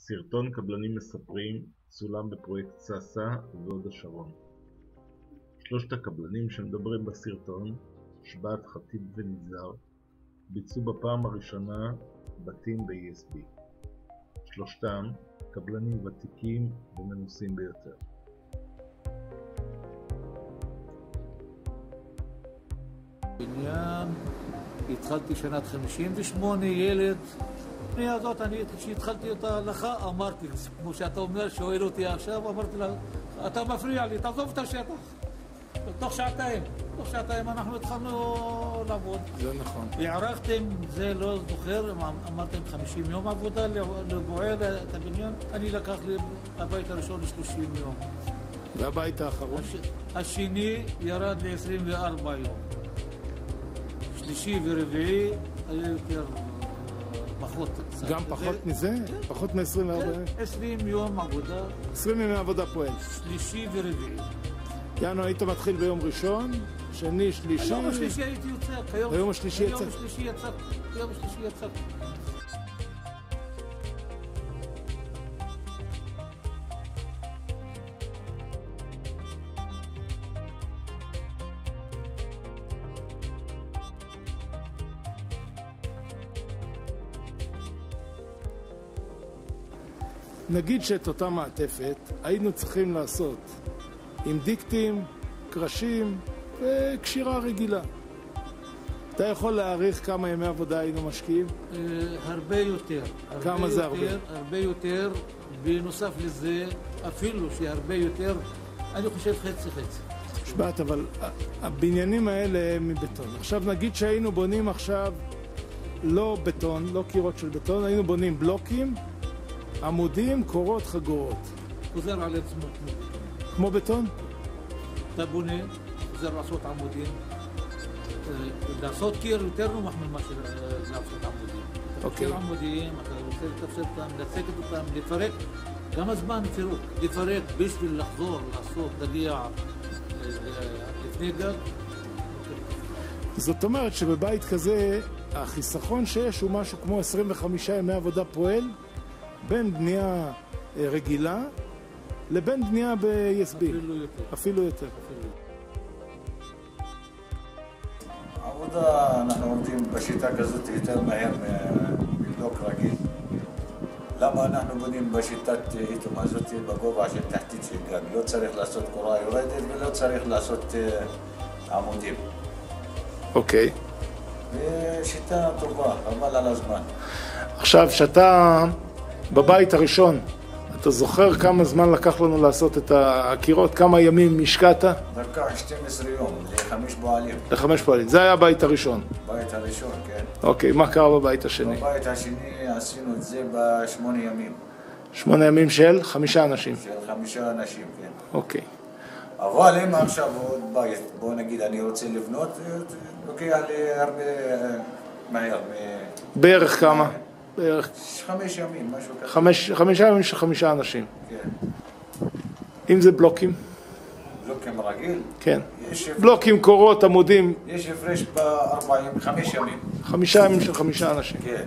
סרטון קבלנים מספרים צולם בפרויקט סאסא והוד השרון. שלושת הקבלנים שמדברים בסרטון, שבעת, חטיב וניזר, ביצעו בפעם הראשונה בתים ב-ESB. שלושתם קבלנים ותיקים ומנוסים ביותר. בניין, התחלתי שנת 58, ילד. לפני הזאת, כשהתחלתי אותה לך, אמרתי, כמו שאתה אומר, שואל אותי עכשיו, אמרתי לה, אתה מפריע לי, תעזוב את השטח. תוך שעתיים אנחנו התחלנו לעבוד. זה נכון. הערכתם, זה לא זוכר, אמרתם 50 יום עבודה לבוער את הבניין. אני לקח לי הבית הראשון ל-30 יום. והבית האחרון? השני ירד ל-24 יום. שלישי ורביעי היה יותר פחות. גם פחות מזה? פחות מ-24 יום? 20 יום עבודה. 20 ימי עבודה פועל. שלישי ורביעי. יענו, היית מתחיל ביום ראשון, שני, שלישי... היום השלישי הייתי יוצא. היום השלישי יצא. היום השלישי יצא. נגיד שאת אותה מעטפת היינו צריכים לעשות עם דיקטים, קרשים וקשירה רגילה. אתה יכול להעריך כמה ימי עבודה היינו משקיעים? הרבה יותר. כמה זה הרבה? הרבה יותר, בנוסף לזה, אפילו שהרבה יותר, אני חושב חצי. שבעת, אבל הבניינים האלה הם מבטון. עכשיו נגיד שהיינו בונים עכשיו לא בטון, לא קירות של בטון, היינו בונים בלוקים, עמודים, קורות, חגורות. חוזר על עצמו. כמו בטון? אתה בונה, חוזר לעשות עמודים. לעשות קיר יותר נוח ממה לעשות עמודים. אוקיי. קיר עמודים, אתה רוצה לתפסר אותם, לצקת אותם, לפרק. כמה זמן פירוק? לפרק בשביל לחזור, לעשות, להגיע לפני גג. זאת אומרת שבבית כזה, החיסכון שיש הוא משהו כמו 25 ימי עבודה פועל, בין בנייה רגילה לבין בנייה ב-ESB. אפילו יותר. עבודה, אנחנו עובדים בשיטה כזאת יותר מהר מבלוק רגיל. למה אנחנו בונים בשיטת איתום הזאת בגובה של תחתית של גג? לא צריך לעשות קורה יורדת ולא צריך לעשות עמודים. אוקיי. ושיטה טובה, אבל על הזמן. עכשיו, שאתה בבית הראשון, אתה זוכר כמה זמן לקח לנו לעשות את הקירות? כמה ימים השקעת? לקח 12 יום, ל5 פועלים. ל5 פועלים. זה היה הבית הראשון. בית הראשון, כן. אוקיי, מה קרה בבית השני? בבית השני עשינו את זה ב8 ימים. 8 ימים של 5 אנשים? של 5 אנשים, כן. אוקיי. אבל אם עכשיו עוד בית, בוא נגיד אני רוצה לבנות, לוקח לי הרבה מהר. בערך כמה? בערך 5 ימים, משהו כזה. 5 ימים של 5 אנשים. כן. אם זה בלוקים? בלוקים רגיל? כן. בלוקים, קורות, עמודים. יש הפרש ב5 ימים. 5 ימים של 5 אנשים. כן.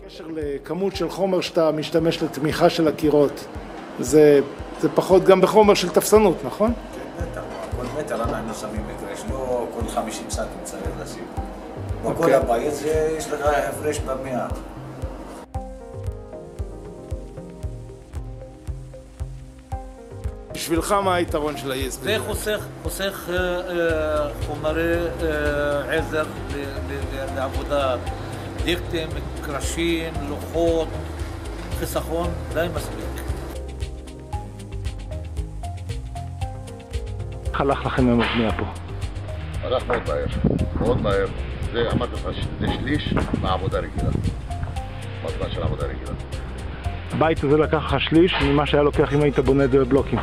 בקשר לכמות של חומר שאתה משתמש לתמיכה של הקירות, זה פחות גם בחומר של תפסנות, נכון? כן, בטח. כל מטר אנחנו שמים הפרש, לא כל 50 סנטים צריך לשים. בכל הבית יש לך הפרש ב100. בשבילך מה היתרון של ה-ESB? זה חוסך חומרי עזר לעבודה, דיקטים, קרשים, לוחות, חיסכון, די מספיק. איך הלך לכם עם הבנייה פה? הלך מאוד מהר. זה אמרתי לך, זה שליש מהעבודה רגילה. מהזמן של העבודה רגילה. הבית הזה לקח לך שליש ממה שהיה לוקח אם היית בונה בבלוקים.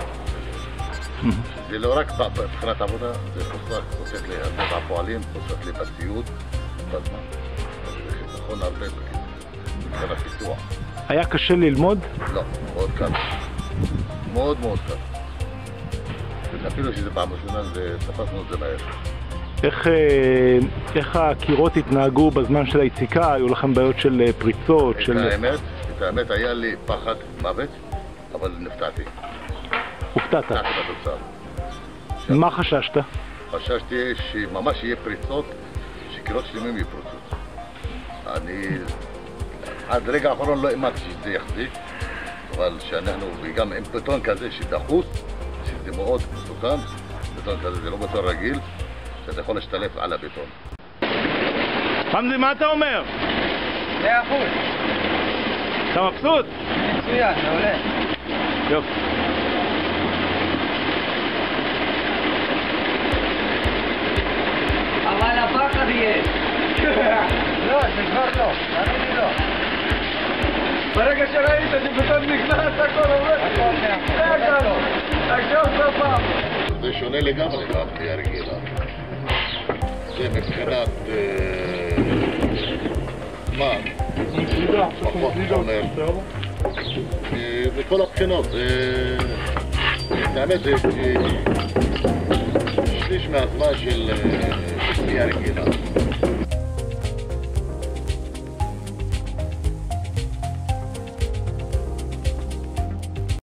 זה לא רק מבחינת עבודה, זה חוסך לי הרבה בפועלים, חוסך לי בציוד, בזמן. זה חיסכון הרבה מבחינת הפיתוח. היה קשה ללמוד? לא, מאוד קל. מאוד קל. אפילו שזה פעם ראשונה, תפסנו את זה מהר. איך הקירות התנהגו בזמן של היציקה? היו לכם בעיות של פריצות? האמת, את האמת, היה לי פחד מוות, אבל נפתעתי. הופתעת. נפתעתי בתוצאה. מה חששת? חששתי שממש יהיה פריצות, שקירות שלמים יפרוצות. אני עד רגע האחרון לא האמנתי שזה יחזיק, אבל שאנחנו, וגם עם בטון כזה שדחוס, שזה מאוד מסוכן, בטון כזה זה לא בטון רגיל, שאתה יכול להשתלף על הבטון. חמזי, מה אתה אומר? 100%. אתה מבסוט? מצוין, מעולה. יופי. אבל הפחד יהיה. לא, זה כבר לא. תאמין לי לא. ברגע שראית שבטון נכנס, הכל עובד. הכל מאחור. עכשיו ספר. זה שונה לגמרי מהפנייה הרגילה. זה מבחינת זמן, פחות חומר, וכל הבחינות. האמת זה שליש מהזמן של פנייה רגילה.